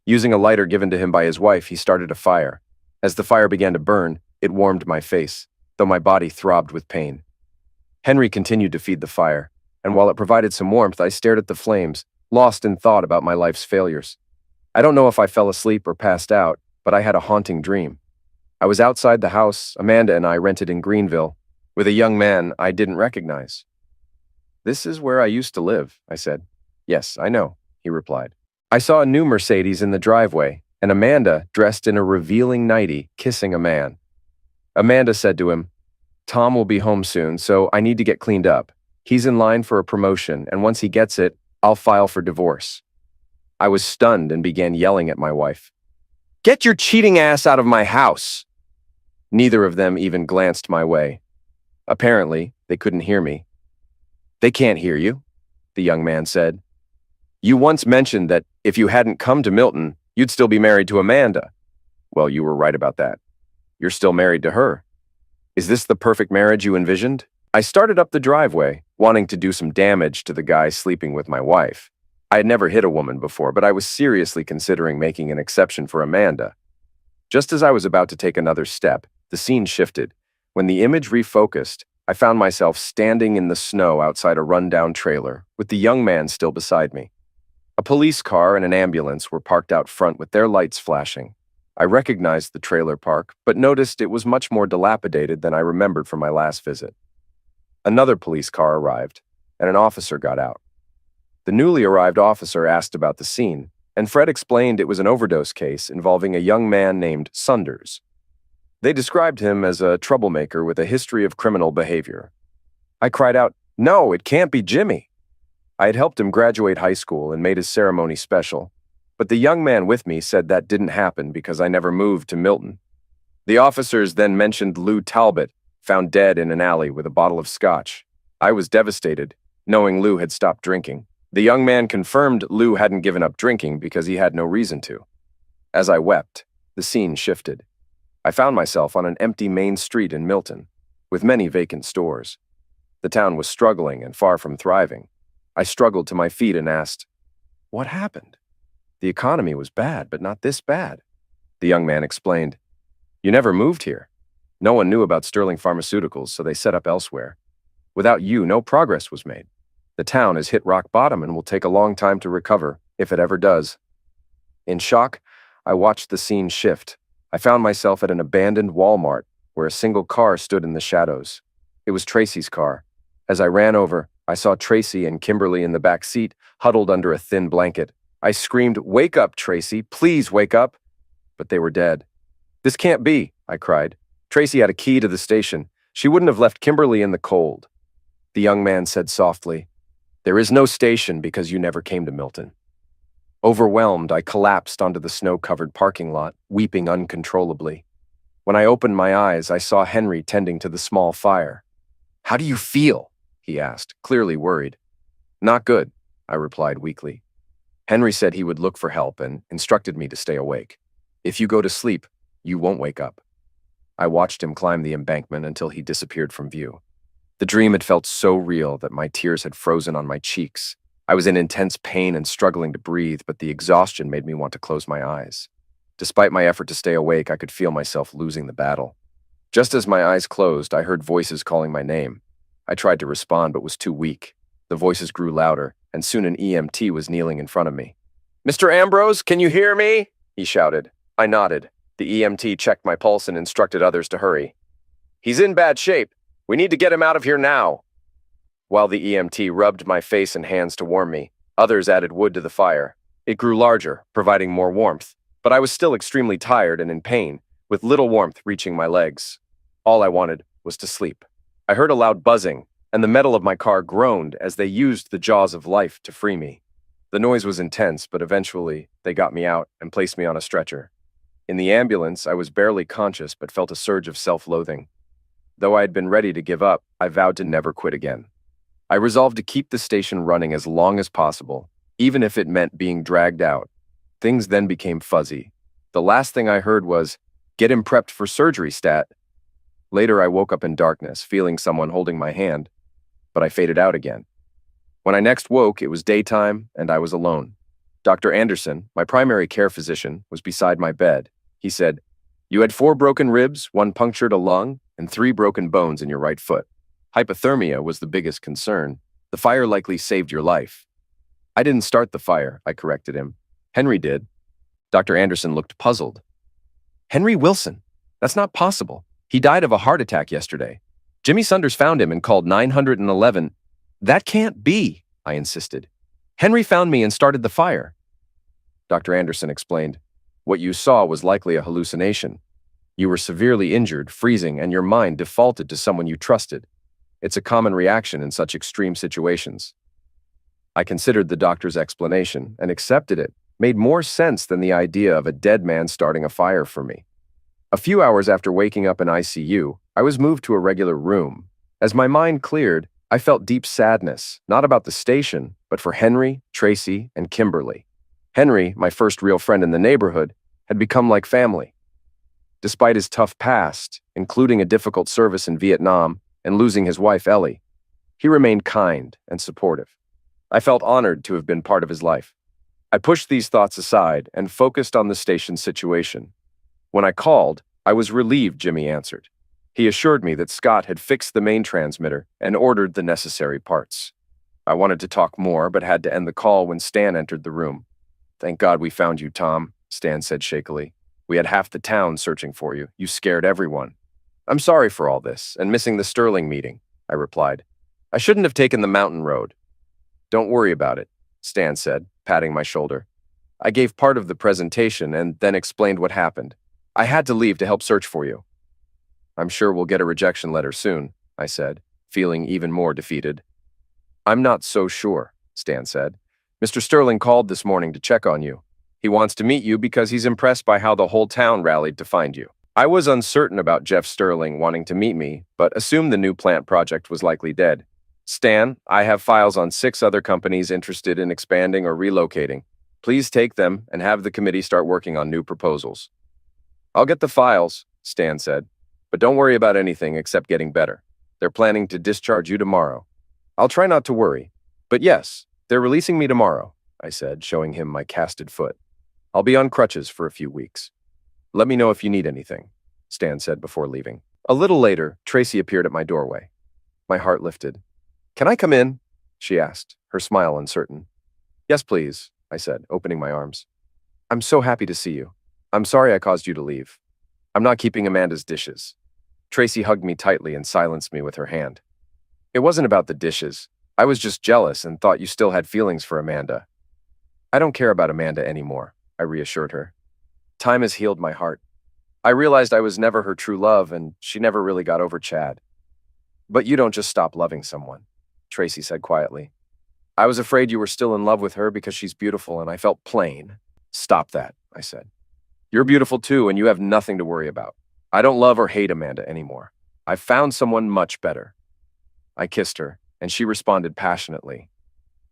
Using a lighter given to him by his wife, he started a fire. As the fire began to burn, it warmed my face, though my body throbbed with pain. Henry continued to feed the fire, and while it provided some warmth, I stared at the flames, lost in thought about my life's failures. I don't know if I fell asleep or passed out, but I had a haunting dream. I was outside the house Amanda and I rented in Greenville, with a young man I didn't recognize. "This is where I used to live," I said. "Yes, I know," he replied. I saw a new Mercedes in the driveway, and Amanda, dressed in a revealing nightie, kissing a man. Amanda said to him, "Tom will be home soon, so I need to get cleaned up. He's in line for a promotion, and once he gets it, I'll file for divorce." I was stunned and began yelling at my wife. "Get your cheating ass out of my house!" Neither of them even glanced my way. Apparently, they couldn't hear me. "They can't hear you," the young man said. "You once mentioned that if you hadn't come to Milton, you'd still be married to Amanda." "Well, you were right about that. You're still married to her. Is this the perfect marriage you envisioned?" I started up the driveway, wanting to do some damage to the guy sleeping with my wife. I had never hit a woman before, but I was seriously considering making an exception for Amanda. Just as I was about to take another step, the scene shifted. When the image refocused, I found myself standing in the snow outside a rundown trailer, with the young man still beside me. A police car and an ambulance were parked out front with their lights flashing. I recognized the trailer park, but noticed it was much more dilapidated than I remembered from my last visit. Another police car arrived, and an officer got out. The newly arrived officer asked about the scene, and Fred explained it was an overdose case involving a young man named Sunders. They described him as a troublemaker with a history of criminal behavior. I cried out, "No, it can't be Jimmy." I had helped him graduate high school and made his ceremony special, but the young man with me said that didn't happen because I never moved to Milton. The officers then mentioned Lou Talbot, found dead in an alley with a bottle of scotch. I was devastated, knowing Lou had stopped drinking. The young man confirmed Lou hadn't given up drinking because he had no reason to. As I wept, the scene shifted. I found myself on an empty main street in Milton, with many vacant stores. The town was struggling and far from thriving. I struggled to my feet and asked, "What happened? The economy was bad, but not this bad." The young man explained, "You never moved here. No one knew about Sterling Pharmaceuticals, so they set up elsewhere. Without you, no progress was made. The town has hit rock bottom and will take a long time to recover, if it ever does." In shock, I watched the scene shift. I found myself at an abandoned Walmart, where a single car stood in the shadows. It was Tracy's car. As I ran over, I saw Tracy and Kimberly in the back seat, huddled under a thin blanket. I screamed, "Wake up, Tracy! Please wake up!" But they were dead. This can't be, I cried. Tracy had a key to the station. She wouldn't have left Kimberly in the cold. The young man said softly, "There is no station because you never came to Milton." Overwhelmed, I collapsed onto the snow-covered parking lot, weeping uncontrollably. When I opened my eyes, I saw Henry tending to the small fire. "How do you feel?" he asked, clearly worried. "Not good," I replied weakly. Henry said he would look for help and instructed me to stay awake. "If you go to sleep, you won't wake up." I watched him climb the embankment until he disappeared from view. The dream had felt so real that my tears had frozen on my cheeks. I was in intense pain and struggling to breathe, but the exhaustion made me want to close my eyes. Despite my effort to stay awake, I could feel myself losing the battle. Just as my eyes closed, I heard voices calling my name. I tried to respond but was too weak. The voices grew louder, and soon an EMT was kneeling in front of me. "Mr. Ambrose, can you hear me?" he shouted. I nodded. The EMT checked my pulse and instructed others to hurry. "He's in bad shape. We need to get him out of here now." While the EMT rubbed my face and hands to warm me, others added wood to the fire. It grew larger, providing more warmth, but I was still extremely tired and in pain, with little warmth reaching my legs. All I wanted was to sleep. I heard a loud buzzing, and the metal of my car groaned as they used the jaws of life to free me. The noise was intense, but eventually they got me out and placed me on a stretcher. In the ambulance, I was barely conscious but felt a surge of self-loathing. Though I had been ready to give up, I vowed to never quit again. I resolved to keep the station running as long as possible, even if it meant being dragged out. Things then became fuzzy. The last thing I heard was, "Get him prepped for surgery, stat." Later, I woke up in darkness, feeling someone holding my hand, but I faded out again. When I next woke, it was daytime, and I was alone. Dr. Anderson, my primary care physician, was beside my bed. He said, "You had 4 broken ribs, 1 punctured a lung, and 3 broken bones in your right foot. Hypothermia was the biggest concern. The fire likely saved your life." "I didn't start the fire," I corrected him. "Henry did." Dr. Anderson looked puzzled. "Henry Wilson? That's not possible. He died of a heart attack yesterday. Jimmy Sunders found him and called 911. "That can't be," I insisted. "Henry found me and started the fire." Dr. Anderson explained, "What you saw was likely a hallucination. You were severely injured, freezing, and your mind defaulted to someone you trusted. It's a common reaction in such extreme situations." I considered the doctor's explanation and accepted it. Made more sense than the idea of a dead man starting a fire for me. A few hours after waking up in ICU, I was moved to a regular room. As my mind cleared, I felt deep sadness, not about the station, but for Henry, Tracy, and Kimberly. Henry, my first real friend in the neighborhood, had become like family. Despite his tough past, including a difficult service in Vietnam and losing his wife Ellie, he remained kind and supportive. I felt honored to have been part of his life. I pushed these thoughts aside and focused on the station's situation. When I called, I was relieved Jimmy answered. He assured me that Scott had fixed the main transmitter and ordered the necessary parts. I wanted to talk more, but had to end the call when Stan entered the room. "Thank God we found you, Tom," Stan said shakily. "We had half the town searching for you. You scared everyone." "I'm sorry for all this and missing the Sterling meeting," I replied. "I shouldn't have taken the mountain road." "Don't worry about it," Stan said, patting my shoulder. I gave part of the presentation and then explained what happened. "I had to leave to help search for you." "I'm sure we'll get a rejection letter soon," I said, feeling even more defeated. "I'm not so sure," Stan said. "Mr. Sterling called this morning to check on you. He wants to meet you because he's impressed by how the whole town rallied to find you." I was uncertain about Jeff Sterling wanting to meet me, but assumed the new plant project was likely dead. "Stan, I have files on 6 other companies interested in expanding or relocating. Please take them and have the committee start working on new proposals." "I'll get the files," Stan said, "but don't worry about anything except getting better. They're planning to discharge you tomorrow." "I'll try not to worry. But yes, they're releasing me tomorrow," I said, showing him my casted foot. "I'll be on crutches for a few weeks. Let me know if you need anything," Stan said before leaving. A little later, Tracy appeared at my doorway. My heart lifted. "Can I come in?" she asked, her smile uncertain. "Yes, please," I said, opening my arms. "I'm so happy to see you. I'm sorry I caused you to leave. I'm not keeping Amanda's dishes." Tracy hugged me tightly and silenced me with her hand. "It wasn't about the dishes. I was just jealous and thought you still had feelings for Amanda." "I don't care about Amanda anymore," I reassured her. "Time has healed my heart. I realized I was never her true love, and she never really got over Chad. But you don't just stop loving someone, Tracy said quietly. I was afraid you were still in love with her because she's beautiful, and I felt plain. Stop that, I said. You're beautiful too, and you have nothing to worry about. I don't love or hate Amanda anymore. I've found someone much better. I kissed her, and she responded passionately.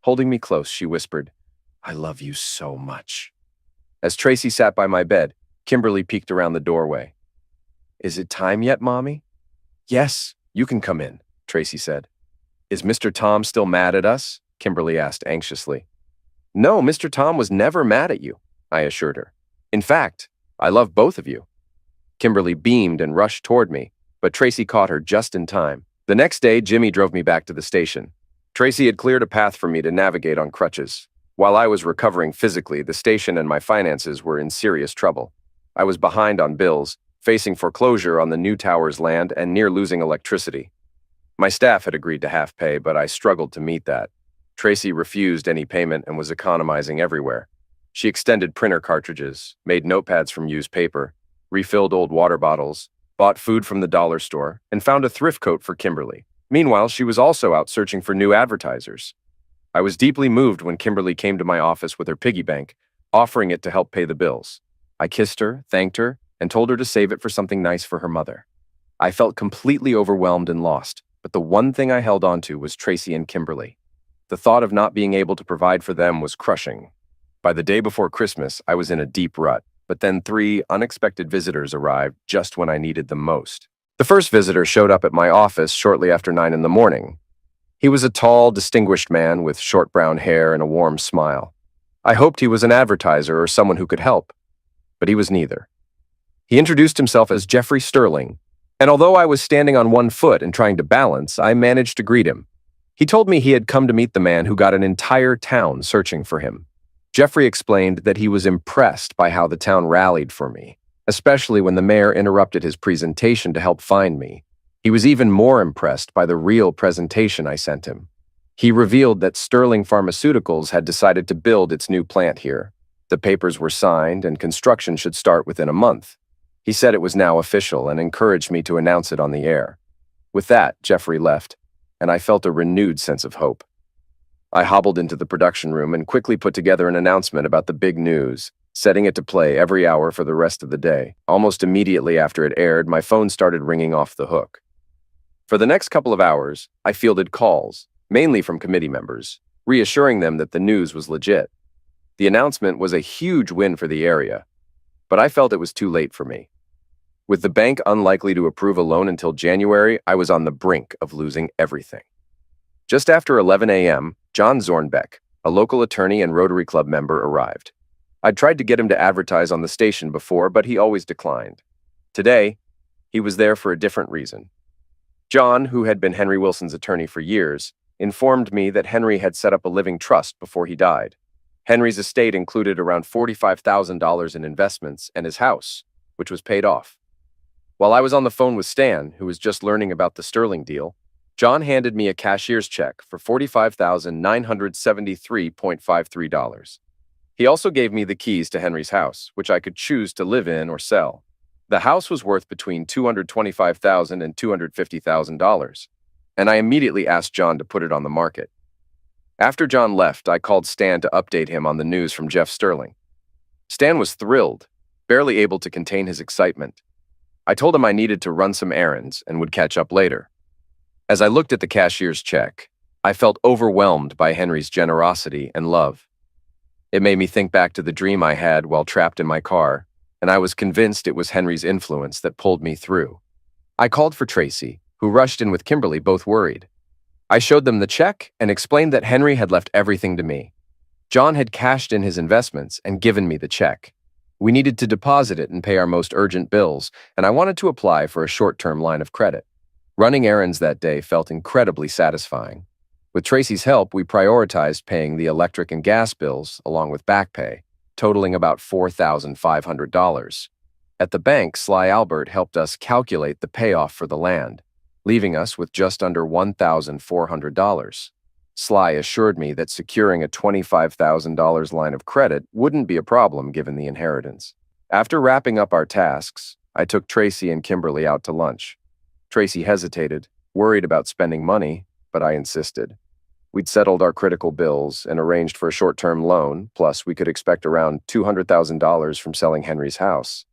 Holding me close, she whispered, I love you so much. As Tracy sat by my bed, Kimberly peeked around the doorway. Is it time yet, Mommy? Yes, you can come in, Tracy said. Is Mr. Tom still mad at us? Kimberly asked anxiously. No, Mr. Tom was never mad at you, I assured her. In fact, I love both of you. Kimberly beamed and rushed toward me, but Tracy caught her just in time. The next day, Jimmy drove me back to the station. Tracy had cleared a path for me to navigate on crutches. While I was recovering physically, the station and my finances were in serious trouble. I was behind on bills, facing foreclosure on the new tower's land, and near losing electricity. My staff had agreed to half pay, but I struggled to meet that. Tracy refused any payment and was economizing everywhere. She extended printer cartridges, made notepads from used paper, refilled old water bottles, bought food from the dollar store, and found a thrift coat for Kimberly. Meanwhile, she was also out searching for new advertisers. I was deeply moved when Kimberly came to my office with her piggy bank, offering it to help pay the bills. I kissed her, thanked her, and told her to save it for something nice for her mother. I felt completely overwhelmed and lost, but the one thing I held on to was Tracy and Kimberly. The thought of not being able to provide for them was crushing. By the day before Christmas, I was in a deep rut, but then 3 unexpected visitors arrived just when I needed them most. The first visitor showed up at my office shortly after 9 in the morning. He was a tall, distinguished man with short brown hair and a warm smile. I hoped he was an advertiser or someone who could help, but he was neither. He introduced himself as Jeffrey Sterling, and although I was standing on one foot and trying to balance, I managed to greet him. He told me he had come to meet the man who got an entire town searching for him. Jeffrey explained that he was impressed by how the town rallied for me, especially when the mayor interrupted his presentation to help find me. He was even more impressed by the real presentation I sent him. He revealed that Sterling Pharmaceuticals had decided to build its new plant here. The papers were signed and construction should start within a month. He said it was now official and encouraged me to announce it on the air. With that, Jeffrey left, and I felt a renewed sense of hope. I hobbled into the production room and quickly put together an announcement about the big news, setting it to play every hour for the rest of the day. Almost immediately after it aired, my phone started ringing off the hook. For the next couple of hours, I fielded calls, mainly from committee members, reassuring them that the news was legit. The announcement was a huge win for the area, but I felt it was too late for me. With the bank unlikely to approve a loan until January, I was on the brink of losing everything. Just after 11 a.m., John Zornbeck, a local attorney and Rotary Club member, arrived. I'd tried to get him to advertise on the station before, but he always declined. Today, he was there for a different reason. John, who had been Henry Wilson's attorney for years, informed me that Henry had set up a living trust before he died. Henry's estate included around $45,000 in investments and his house, which was paid off. While I was on the phone with Stan, who was just learning about the Sterling deal, John handed me a cashier's check for $45,973.53. He also gave me the keys to Henry's house, which I could choose to live in or sell. The house was worth between $225,000 and $250,000, and I immediately asked John to put it on the market. After John left, I called Stan to update him on the news from Jeff Sterling. Stan was thrilled, barely able to contain his excitement. I told him I needed to run some errands and would catch up later. As I looked at the cashier's check, I felt overwhelmed by Henry's generosity and love. It made me think back to the dream I had while trapped in my car, and I was convinced it was Henry's influence that pulled me through. I called for Tracy, who rushed in with Kimberly, both worried. I showed them the check and explained that Henry had left everything to me. John had cashed in his investments and given me the check. We needed to deposit it and pay our most urgent bills, and I wanted to apply for a short-term line of credit. Running errands that day felt incredibly satisfying. With Tracy's help, we prioritized paying the electric and gas bills along with back pay, totaling about $4,500. At the bank, Sly Albert helped us calculate the payoff for the land, leaving us with just under $1,400. Sly assured me that securing a $25,000 line of credit wouldn't be a problem given the inheritance. After wrapping up our tasks, I took Tracy and Kimberly out to lunch. Tracy hesitated, worried about spending money, but I insisted. We'd settled our critical bills and arranged for a short-term loan, plus we could expect around $200,000 from selling Henry's house.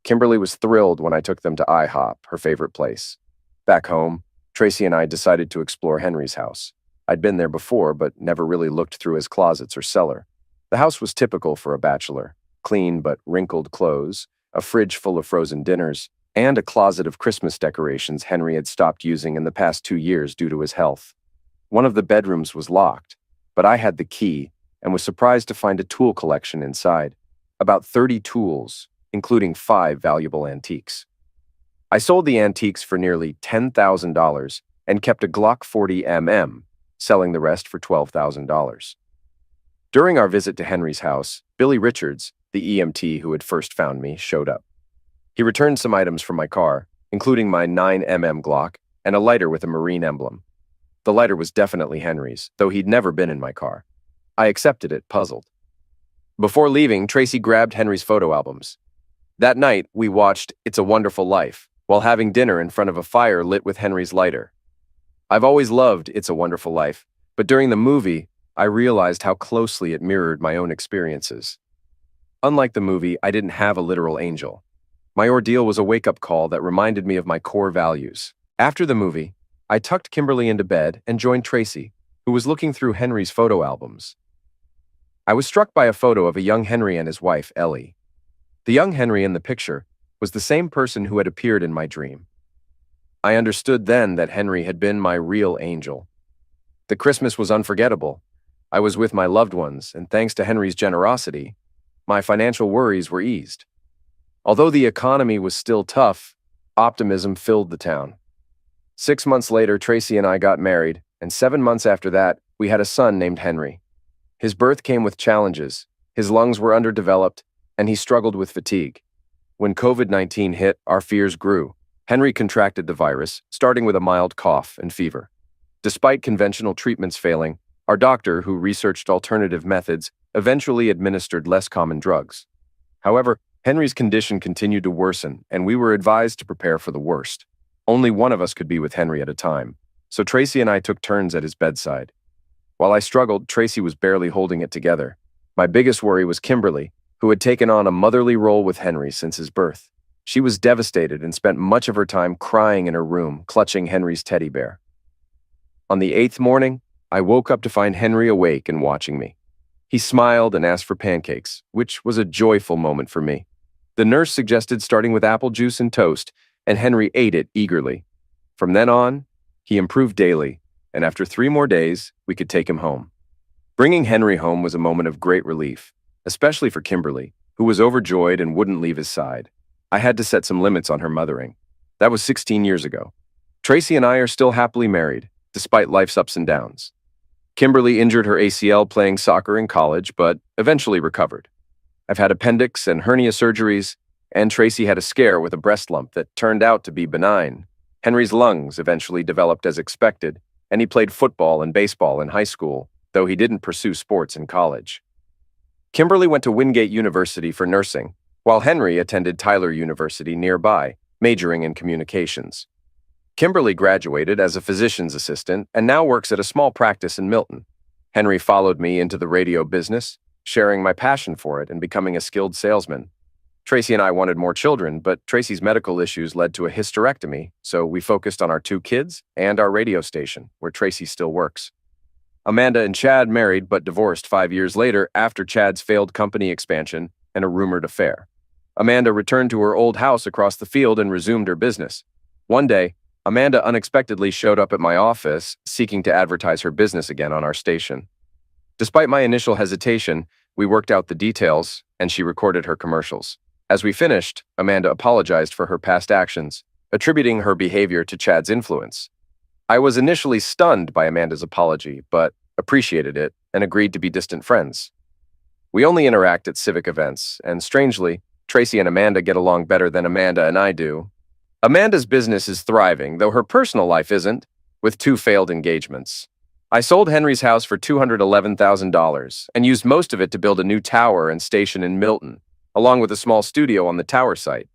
Kimberly was thrilled when I took them to IHOP, her favorite place. Back home, Tracy and I decided to explore Henry's house. I'd been there before, but never really looked through his closets or cellar. The house was typical for a bachelor: clean but wrinkled clothes, a fridge full of frozen dinners, and a closet of Christmas decorations Henry had stopped using in the past 2 years due to his health. One of the bedrooms was locked, but I had the key and was surprised to find a tool collection inside. About 30 tools, including 5 valuable antiques. I sold the antiques for nearly $10,000 and kept a Glock 40mm, selling the rest for $12,000. During our visit to Henry's house, Billy Richards, the EMT who had first found me, showed up. He returned some items from my car, including my 9mm Glock and a lighter with a Marine emblem. The lighter was definitely Henry's, though he'd never been in my car. I accepted it, puzzled. Before leaving, Tracy grabbed Henry's photo albums. That night, we watched It's a Wonderful Life while having dinner in front of a fire lit with Henry's lighter. I've always loved It's a Wonderful Life, but during the movie, I realized how closely it mirrored my own experiences. Unlike the movie, I didn't have a literal angel. My ordeal was a wake-up call that reminded me of my core values. After the movie, I tucked Kimberly into bed and joined Tracy, who was looking through Henry's photo albums. I was struck by a photo of a young Henry and his wife, Ellie. The young Henry in the picture was the same person who had appeared in my dream. I understood then that Henry had been my real angel. The Christmas was unforgettable. I was with my loved ones, and thanks to Henry's generosity, my financial worries were eased. Although the economy was still tough, optimism filled the town. 6 months later, Tracy and I got married, and 7 months after that, we had a son named Henry. His birth came with challenges. His lungs were underdeveloped, and he struggled with fatigue. When COVID-19 hit, our fears grew. Henry contracted the virus, starting with a mild cough and fever. Despite conventional treatments failing, our doctor, who researched alternative methods, eventually administered less common drugs. However, Henry's condition continued to worsen, and we were advised to prepare for the worst. Only one of us could be with Henry at a time, so Tracy and I took turns at his bedside. While I struggled, Tracy was barely holding it together. My biggest worry was Kimberly, who had taken on a motherly role with Henry since his birth. She was devastated and spent much of her time crying in her room, clutching Henry's teddy bear. On the 8th morning, I woke up to find Henry awake and watching me. He smiled and asked for pancakes, which was a joyful moment for me. The nurse suggested starting with apple juice and toast, and Henry ate it eagerly. From then on, he improved daily, and after 3 more days, we could take him home. Bringing Henry home was a moment of great relief, especially for Kimberly, who was overjoyed and wouldn't leave his side. I had to set some limits on her mothering. That was 16 years ago. Tracy and I are still happily married, despite life's ups and downs. Kimberly injured her ACL playing soccer in college, but eventually recovered. I've had appendix and hernia surgeries, and Tracy had a scare with a breast lump that turned out to be benign. Henry's lungs eventually developed as expected, and he played football and baseball in high school, though he didn't pursue sports in college. Kimberly went to Wingate University for nursing, while Henry attended Tyler University nearby, majoring in communications. Kimberly graduated as a physician's assistant and now works at a small practice in Milton. Henry followed me into the radio business, sharing my passion for it and becoming a skilled salesman. Tracy and I wanted more children, but Tracy's medical issues led to a hysterectomy, so we focused on our 2 kids and our radio station, where Tracy still works. Amanda and Chad married but divorced 5 years later after Chad's failed company expansion and a rumored affair. Amanda returned to her old house across the field and resumed her business. One day, Amanda unexpectedly showed up at my office, seeking to advertise her business again on our station. Despite my initial hesitation, we worked out the details, and she recorded her commercials. As we finished, Amanda apologized for her past actions, attributing her behavior to Chad's influence. I was initially stunned by Amanda's apology, but appreciated it and agreed to be distant friends. We only interact at civic events, and strangely, Tracy and Amanda get along better than Amanda and I do. Amanda's business is thriving, though her personal life isn't, with 2 failed engagements. I sold Henry's house for $211,000 and used most of it to build a new tower and station in Milton, along with a small studio on the tower site.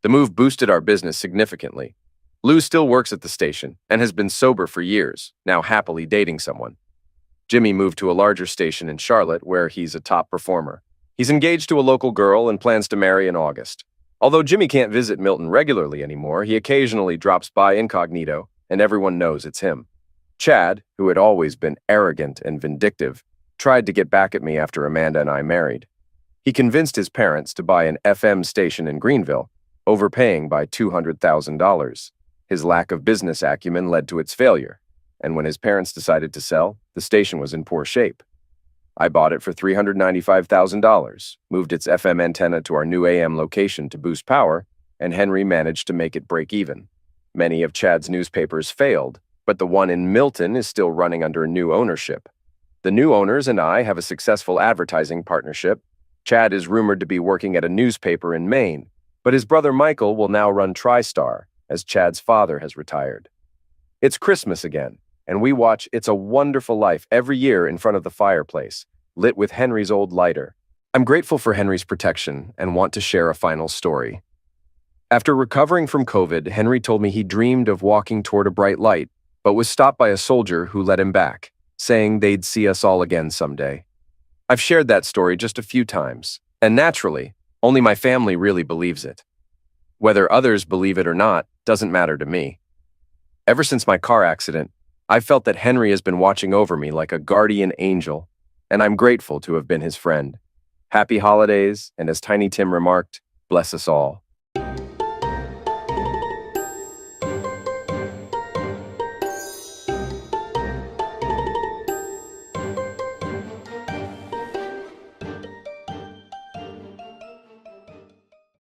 The move boosted our business significantly. Lou still works at the station and has been sober for years, now happily dating someone. Jimmy moved to a larger station in Charlotte where he's a top performer. He's engaged to a local girl and plans to marry in August. Although Jimmy can't visit Milton regularly anymore, he occasionally drops by incognito, and everyone knows it's him. Chad, who had always been arrogant and vindictive, tried to get back at me after Amanda and I married. He convinced his parents to buy an FM station in Greenville, overpaying by $200,000. His lack of business acumen led to its failure, and when his parents decided to sell, the station was in poor shape. I bought it for $395,000, moved its FM antenna to our new AM location to boost power, and Henry managed to make it break even. Many of Chad's newspapers failed, but the one in Milton is still running under new ownership. The new owners and I have a successful advertising partnership. Chad is rumored to be working at a newspaper in Maine, but his brother Michael will now run TriStar, as Chad's father has retired. It's Christmas again, and we watch It's a Wonderful Life every year in front of the fireplace, lit with Henry's old lighter. I'm grateful for Henry's protection and want to share a final story. After recovering from COVID, Henry told me he dreamed of walking toward a bright light, but was stopped by a soldier who led him back, saying they'd see us all again someday. I've shared that story just a few times, and naturally, only my family really believes it. Whether others believe it or not doesn't matter to me. Ever since my car accident, I've felt that Henry has been watching over me like a guardian angel, and I'm grateful to have been his friend. Happy holidays, and as Tiny Tim remarked, bless us all.